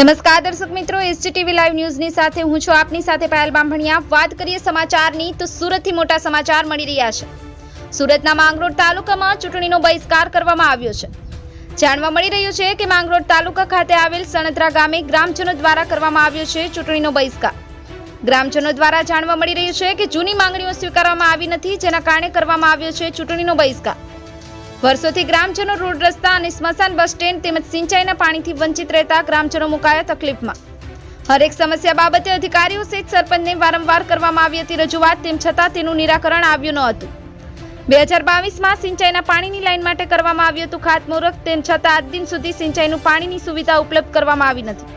નમસ્કાર દર્શક મિત્રો, એસજીટીવી લાઈવ ન્યૂઝની સાથે હું છું આપની સાથે પાયલ બામણિયા। વાત કરીએ સમાચારની તો સુરતથી મોટા સમાચાર મળી રહ્યા છે। સુરતના માંગરોળ તાલુકામાં ચૂંટણીનો બહિષ્કાર કરવામાં આવ્યો છે। જાણવા મળી રહ્યું છે કે માંગરોળ તાલુકા ખાતે આવેલ સણત્રા ગામે ગ્રામજનો દ્વારા કરવામાં આવ્યો છે ચૂંટણીનો બહિષ્કાર। ગ્રામજનો દ્વારા જાણવા મળી રહ્યું છે કે જૂની માંગણીઓ સ્વીકારવામાં આવી નથી, જેના કારણે કરવામાં આવ્યો છે ચૂંટણીનો બહિષ્કાર। વર્ષોથી ગ્રામજનો રોડ રસ્તા અને સ્મશાન બસ સ્ટેન્ડ તેમજ સિંચાઈના પાણીથી વંચિત રહેતા ગ્રામજનો મુકાયા તકલીફમાં। હરેક સમસ્યા બાબતે અધિકારીઓ સહિત સરપંચને વારંવાર કરવામાં આવી હતી રજૂઆત, તેમ છતાં તેનું નિરાકરણ આવ્યું ન હતું। 2022માં સિંચાઈના પાણીની લાઈન માટે કરવામાં આવ્યું હતું ખાતમુહૂર્ત, તેમ છતાં આજ દિન સુધી સિંચાઈનું પાણીની સુવિધા ઉપલબ્ધ કરવામાં આવી નથી।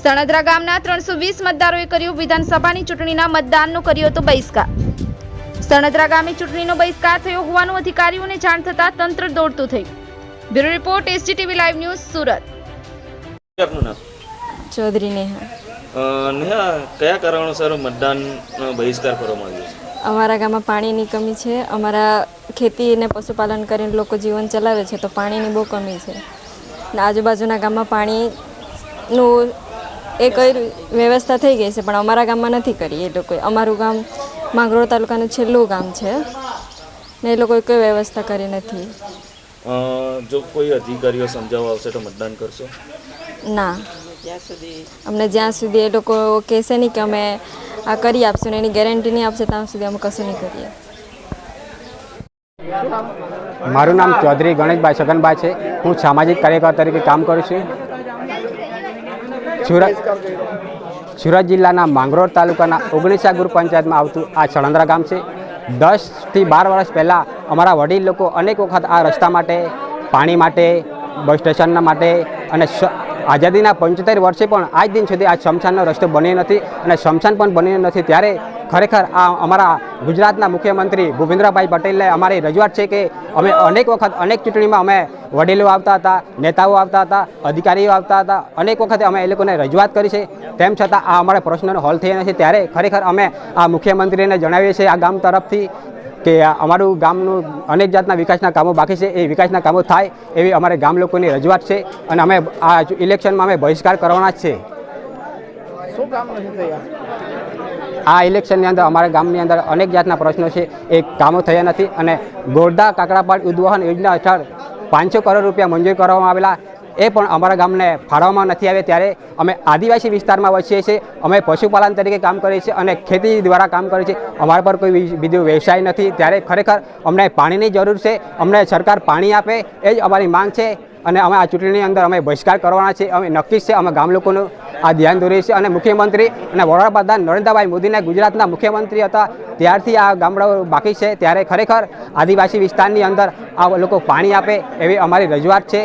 સણત્રા ગામના 320 મતદારોએ કર્યું વિધાનસભાની ચૂંટણીના મતદાનનો કર્યો હતો બહિષ્કાર। સણત્રા ગામે ચૂંટણીનો બહિષ્કાર થયો હોવાનું અધિકારીઓને જાણ થતાં તંત્ર દોડતું થયું। Bureau report, SGTV live news, Surat. આપનું નામ? ચૌધરી નેહા। નેહા, કયા કારણોસર મતદાન બહિષ્કાર કરવામાં આવ્યો છે? અમારા ગામમાં પાણીની કમી છે। અમારા ખેતી અને પશુપાલન કરીને લોકો જીવન ચલાવે છે, તો પાણીની બહુ કમી છે ને આજુબાજુના ગામમાં પાણીનું એ કઈ વ્યવસ્થા થઈ ગઈ છે, પણ અમારા ગામમાં નથી કરી એ લોકોએ। અમારું ગામ માંગરોળ તાલુકાનું છેલ્લું ગામ છે ને એ લોકોએ કોઈ વ્યવસ્થા કરી નથી। જો કોઈ અધિકારીઓ સમજાવવા આવશે તો મતદાન કરશો? ના, અમને જ્યાં સુધી એ લોકો કહેશે નહીં કે અમે આ કરી આપશું ને એની ગેરંટી નહીં આપશે ત્યાં સુધી અમે કશું નહીં કરીએ। મારું નામ ચૌધરી ગણેશભાઈ છગનભાઈ છે। હું સામાજિક કાર્યકર તરીકે કામ કરું છું। સુરત જિલ્લાના માંગરોળ તાલુકાના 19 ગ્રુપ પંચાયતમાં આવતું આ સણત્રા ગામ છે। 10 થી 12 વર્ષ પહેલાં અમારા વડીલ લોકો અનેક વખત આ રસ્તા માટે, પાણી માટે, બસ સ્ટેશનના માટે અને આઝાદીના 75 વર્ષે પણ આજ દિન સુધી આ શમશાનનો રસ્તો બન્યો નથી અને શમશાન પણ બન્યો નથી। ત્યારે ખરેખર આ અમારા ગુજરાતના મુખ્યમંત્રી ભૂપેન્દ્રભાઈ પટેલને અમારી રજૂઆત છે કે અમે અનેક વખત અનેક ચૂંટણીમાં અમે વડીલો આવતા હતા, નેતાઓ આવતા હતા, અધિકારીઓ આવતા હતા, અનેક વખતે અમે એ લોકોને રજૂઆત કરી છે, તેમ છતાં આ અમારા પ્રશ્નનો હલ થયો નથી। ત્યારે ખરેખર અમે આ મુખ્યમંત્રીને જણાવીએ છીએ આ ગામ તરફથી કે અમારું ગામનું અનેક જાતના વિકાસના કામો બાકી છે, એ વિકાસના કામો થાય એવી અમારે ગામ લોકોની રજૂઆત છે અને અમે આ ઇલેક્શનમાં અમે બહિષ્કાર કરવાના જ છે। શું કામ નથી થયા? આ ઇલેક્શનની અંદર અમારા ગામની અંદર અનેક જાતના પ્રશ્નો છે, એ કામો થયા નથી અને ગોરધા કાકડાપાડ ઉદ્વહન યોજના હેઠળ 500 કરોડ રૂપિયા મંજૂર કરવામાં આવેલા, એ પણ અમારા ગામને ફાળવવામાં નથી આવે। ત્યારે અમે આદિવાસી વિસ્તારમાં વસીએ છીએ, અમે પશુપાલન તરીકે કામ કરીએ છીએ અને ખેતી દ્વારા કામ કરીએ છીએ। અમારા પર કોઈ બીજો વ્યવસાય નથી। ત્યારે ખરેખર અમને પાણીની જરૂર છે, અમને સરકાર પાણી આપે એ જ અમારી માંગ છે અને અમે આ ચૂંટણીની અંદર અમે બહિષ્કાર કરવાના છે। અમે નક્કી છે, અમે ગામ લોકોનું આ ધ્યાન દોરીએ છીએ અને મુખ્યમંત્રી અને વડાપ્રધાન નરેન્દ્રભાઈ મોદીના ગુજરાતના મુખ્યમંત્રી હતા ત્યારથી આ ગામડાઓ બાકી છે। ત્યારે ખરેખર આદિવાસી વિસ્તારની અંદર આ લોકો પાણી આપે એવી અમારી રજૂઆત છે।